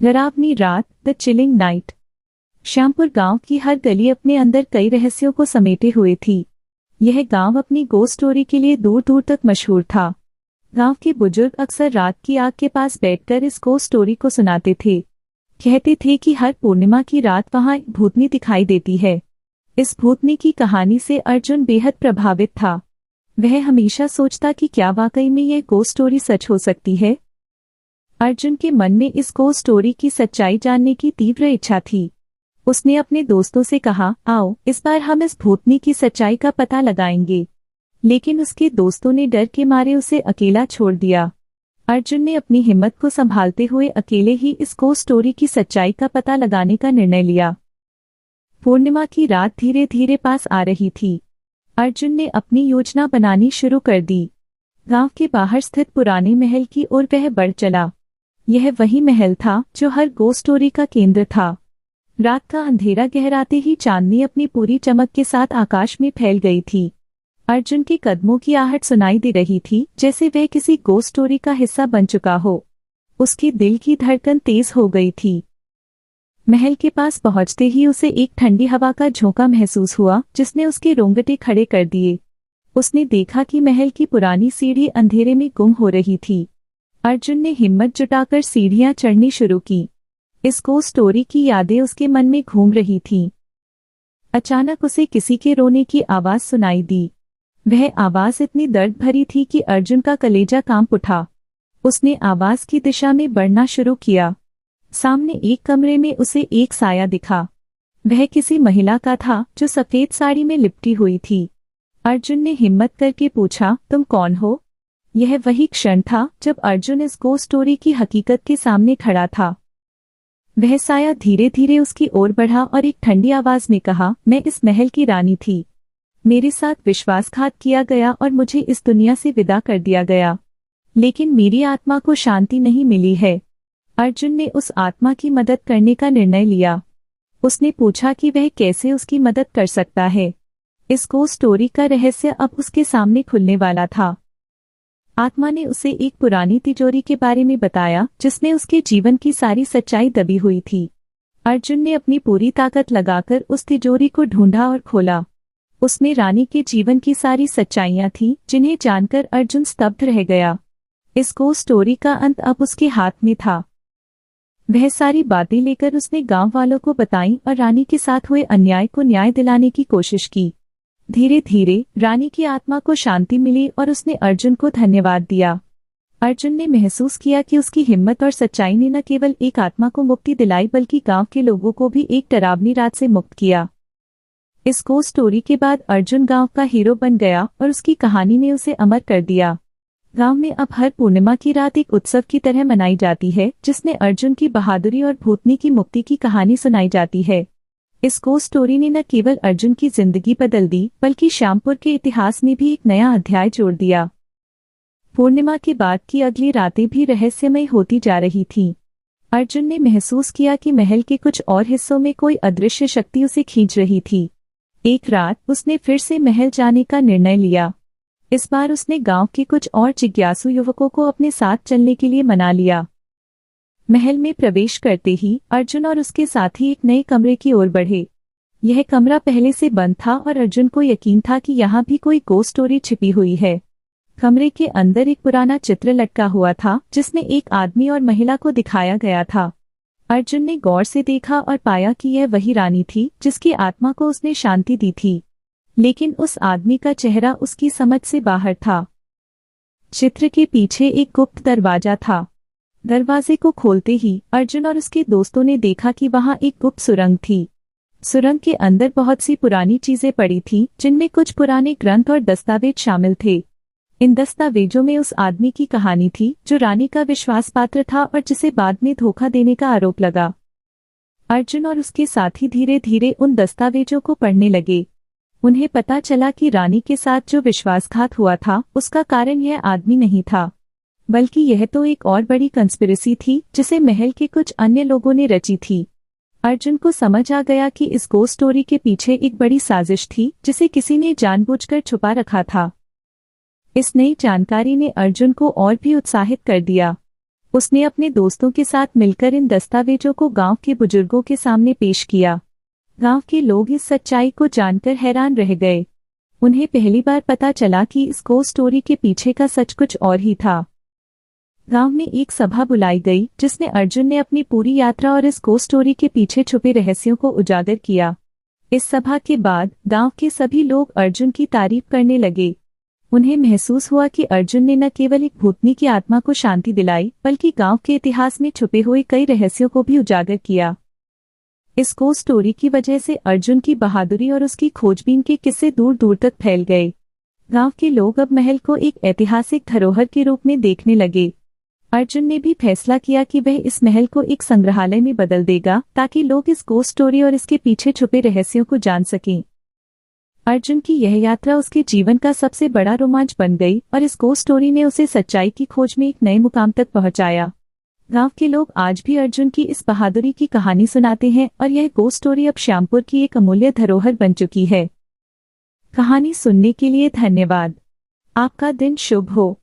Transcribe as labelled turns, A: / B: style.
A: डरावनी रात, the chilling night. Shyampur गांव की हर गली अपने अंदर कई रहस्यों को समेटे हुए थी। यह गांव अपनी गोस्ट स्टोरी के लिए दूर दूर तक मशहूर था। गांव के बुजुर्ग अक्सर रात की आग के पास बैठकर इस गोस्ट स्टोरी को सुनाते थे। कहते थे कि हर पूर्णिमा की रात वहां एक भूतनी दिखाई देती है। इस भूतनी की कहानी से अर्जुन बेहद प्रभावित था। वह हमेशा सोचता कि क्या वाकई में यह गोस्ट स्टोरी सच हो सकती है। अर्जुन के मन में इस गोस्ट स्टोरी की सच्चाई जानने की तीव्र इच्छा थी। उसने अपने दोस्तों से कहा, आओ इस बार हम इस भूतनी की सच्चाई का पता लगाएंगे। लेकिन उसके दोस्तों ने डर के मारे उसे अकेला छोड़ दिया। अर्जुन ने अपनी हिम्मत को संभालते हुए अकेले ही इस गोस्ट स्टोरी की सच्चाई का पता लगाने का निर्णय लिया। पूर्णिमा की रात धीरे धीरे पास आ रही थी। अर्जुन ने अपनी योजना बनानी शुरू कर दी। गांव के बाहर स्थित पुराने महल की ओर वह बढ़ चला। यह वही महल था जो हर गोस्ट स्टोरी का केंद्र था। रात का अंधेरा गहराते ही चांदनी अपनी पूरी चमक के साथ आकाश में फैल गई थी। अर्जुन के कदमों की आहट सुनाई दे रही थी, जैसे वह किसी गोस्ट स्टोरी का हिस्सा बन चुका हो। उसके दिल की धड़कन तेज हो गई थी। महल के पास पहुंचते ही उसे एक ठंडी हवा का झोंका महसूस हुआ, जिसने उसके रोंगटे खड़े कर दिए। उसने देखा कि महल की पुरानी सीढ़ी अंधेरे में गुम हो रही थी। अर्जुन ने हिम्मत जुटाकर सीढ़ियां चढ़नी शुरू की। इस गोस्ट स्टोरी की यादें उसके मन में घूम रही थीं। अचानक उसे किसी के रोने की आवाज सुनाई दी। वह आवाज इतनी दर्द भरी थी कि अर्जुन का कलेजा कांप उठा। उसने आवाज की दिशा में बढ़ना शुरू किया। सामने एक कमरे में उसे एक साया दिखा। वह किसी महिला का था जो सफेद साड़ी में लिपटी हुई थी। अर्जुन ने हिम्मत करके पूछा, तुम कौन हो? यह वही क्षण था जब अर्जुन इस गोस्ट स्टोरी की हकीकत के सामने खड़ा था। वह साया धीरे धीरे उसकी ओर बढ़ा और एक ठंडी आवाज में कहा, मैं इस महल की रानी थी। मेरे साथ विश्वासघात किया गया और मुझे इस दुनिया से विदा कर दिया गया, लेकिन मेरी आत्मा को शांति नहीं मिली है। अर्जुन ने उस आत्मा की मदद करने का निर्णय लिया। उसने पूछा कि वह कैसे उसकी मदद कर सकता है। इस गोस्ट स्टोरी का रहस्य अब उसके सामने खुलने वाला था। आत्मा ने उसे एक पुरानी तिजोरी के बारे में बताया, जिसमें उसके जीवन की सारी सच्चाई दबी हुई थी। अर्जुन ने अपनी पूरी ताकत लगाकर उस तिजोरी को ढूंढा और खोला। उसमें रानी के जीवन की सारी सच्चाइयां थीं, जिन्हें जानकर अर्जुन स्तब्ध रह गया। इस गोस्ट स्टोरी का अंत अब उसके हाथ में था। वह सारी बातें लेकर उसने गांव वालों को बताई और रानी के साथ हुए अन्याय को न्याय दिलाने की कोशिश की। धीरे धीरे रानी की आत्मा को शांति मिली और उसने अर्जुन को धन्यवाद दिया। अर्जुन ने महसूस किया कि उसकी हिम्मत और सच्चाई ने न केवल एक आत्मा को मुक्ति दिलाई, बल्कि गांव के लोगों को भी एक डरावनी रात से मुक्त किया। इस गोस्ट स्टोरी के बाद अर्जुन गांव का हीरो बन गया और उसकी कहानी ने उसे अमर कर दिया। गांव में अब हर पूर्णिमा की रात एक उत्सव की तरह मनाई जाती है, जिसमें अर्जुन की बहादुरी और भूतनी की मुक्ति की कहानी सुनाई जाती है। इस गोस्ट स्टोरी ने न केवल अर्जुन की जिंदगी बदल दी, बल्कि श्यामपुर के इतिहास में भी एक नया अध्याय जोड़ दिया। पूर्णिमा के बाद की अगली रातें भी रहस्यमय होती जा रही थीं। अर्जुन ने महसूस किया कि महल के कुछ और हिस्सों में कोई अदृश्य शक्ति उसे खींच रही थी। एक रात उसने फिर से महल जाने का निर्णय लिया। इस बार उसने गांव के कुछ और जिज्ञासु युवकों को अपने साथ चलने के लिए मना लिया। महल में प्रवेश करते ही अर्जुन और उसके साथी एक नए कमरे की ओर बढ़े। यह कमरा पहले से बंद था और अर्जुन को यकीन था कि यहाँ भी कोई गोस्ट स्टोरी छिपी हुई है। कमरे के अंदर एक पुराना चित्र लटका हुआ था, जिसमें एक आदमी और महिला को दिखाया गया था। अर्जुन ने गौर से देखा और पाया कि यह वही रानी थी जिसकी आत्मा को उसने शांति दी थी, लेकिन उस आदमी का चेहरा उसकी समझ से बाहर था। चित्र के पीछे एक गुप्त दरवाजा था। दरवाजे को खोलते ही अर्जुन और उसके दोस्तों ने देखा कि वहां एक गुप्त सुरंग थी। सुरंग के अंदर बहुत सी पुरानी चीजें पड़ी थीं, जिनमें कुछ पुराने ग्रंथ और दस्तावेज शामिल थे। इन दस्तावेजों में उस आदमी की कहानी थी जो रानी का विश्वास पात्र था और जिसे बाद में धोखा देने का आरोप लगा। अर्जुन और उसके साथी धीरे धीरे उन दस्तावेजों को पढ़ने लगे। उन्हें पता चला कि रानी के साथ जो विश्वासघात हुआ था, उसका कारण यह आदमी नहीं था, बल्कि यह तो एक और बड़ी कंस्पिरेसी थी जिसे महल के कुछ अन्य लोगों ने रची थी। अर्जुन को समझ आ गया कि इस गोस्ट स्टोरी के पीछे एक बड़ी साजिश थी, जिसे किसी ने जानबूझकर छुपा रखा था। इस नई जानकारी ने अर्जुन को और भी उत्साहित कर दिया। उसने अपने दोस्तों के साथ मिलकर इन दस्तावेजों को गांव के बुजुर्गों के सामने पेश किया। गांव के लोग इस सच्चाई को जानकर हैरान रह गए। उन्हें पहली बार पता चला कि इस घोस्ट स्टोरी के पीछे का सच कुछ और ही था। गांव में एक सभा बुलाई गई जिसमें अर्जुन ने अपनी पूरी यात्रा और इस घोस्ट स्टोरी के पीछे छुपे रहस्यों को उजागर किया। इस सभा के बाद गांव के सभी लोग अर्जुन की तारीफ करने लगे। उन्हें महसूस हुआ कि अर्जुन ने न केवल एक भूतनी की आत्मा को शांति दिलाई, बल्कि गांव के इतिहास में छुपे हुए कई रहस्यों को भी उजागर किया। इस घोस्ट स्टोरी की वजह से अर्जुन की बहादुरी और उसकी खोजबीन के किस्से दूर दूर तक फैल गए। गांव के लोग अब महल को एक ऐतिहासिक धरोहर के रूप में देखने लगे। अर्जुन ने भी फैसला किया कि वह इस महल को एक संग्रहालय में बदल देगा, ताकि लोग इस घोस्ट स्टोरी और इसके पीछे छुपे रहस्यों को जान सकें। अर्जुन की यह यात्रा उसके जीवन का सबसे बड़ा रोमांच बन गई और इस घोस्ट स्टोरी ने उसे सच्चाई की खोज में एक नए मुकाम तक पहुंचाया। गांव के लोग आज भी अर्जुन की इस बहादुरी की कहानी सुनाते हैं और यह घोस्ट स्टोरी अब श्यामपुर की एक अमूल्य धरोहर बन चुकी है। कहानी सुनने के लिए धन्यवाद। आपका दिन शुभ हो।